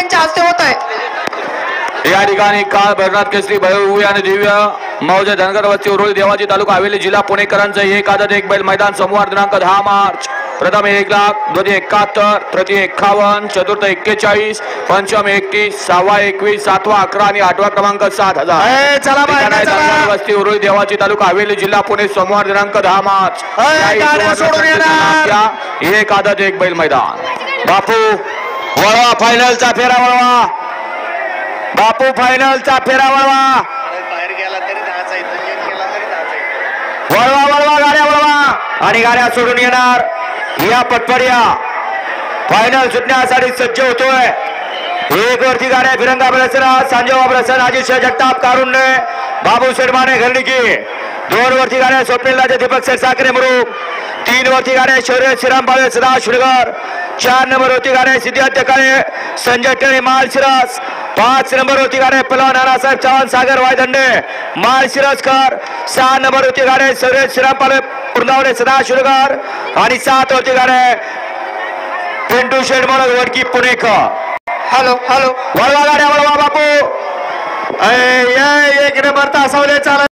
यांच्या हस्ते होत आहे। या ठिकाणी काळ भरनाथ केसरी भव्य आणि दिव्य मौजे धनगर वस्ती उरुळी देवाची तालुका हवेली जिल्हा पुणेकरांचं एक आदत एक बैल मैदान सोमवार दिनांक 10 मार्च। प्रथम 1,00,000, द्वितीय 71, तृतीय 51, चतुर्थ 41, पंचम 31, सहावा 21, सातवा 11 आणि आठवा क्रमांक 7,000। चला धनगर वस्ती उरुळी देवाची तालुका हवेली जिल्हा पुणे सोमवार दिनांक 10 मार्च। एक आदत एक बैल मैदान। बापू वळवा फायनलचा फेरा वळवा, बापू फायनलचा फेरा वळवा, वळवा वळवा गाड्या वळवा आणि गाड्या सोडून येणार या पटपड्या फायनल सुटण्यासाठी सज्ज होतोय। एक वरती गाड्या फिरंगा प्रसन्न, सांजेवा प्रसन्न, अजित जगताप कारुण्य, बाबू शेडमाने घरनिकी। दोन वरती गाड्या स्वप्नील राजे दीपक शेठ साखरे मुरुम। तीन वरती गाड्या शौर्य श्रीराम बाळे सदा शुडगर। 4 नंबर होती गाड्या सिद्धार्थ काळे संजय टेळे माळशिरस। 5 नंबर होती गाड्या पलवान नानासाहेब चव्हाण सागर वायदंडे माळशिरसकर। 6 नंबर होती गाड्या शौर्य श्रीराम बाळे पुरनावडे सदा शुडगर आणि 7 होती गाड्या पिंटू शेठ म्हणून वडकी पुणेकर। हॅलो हॅलो वळवा गाड्या वळवा बापू, एक नंबर तासावले चालत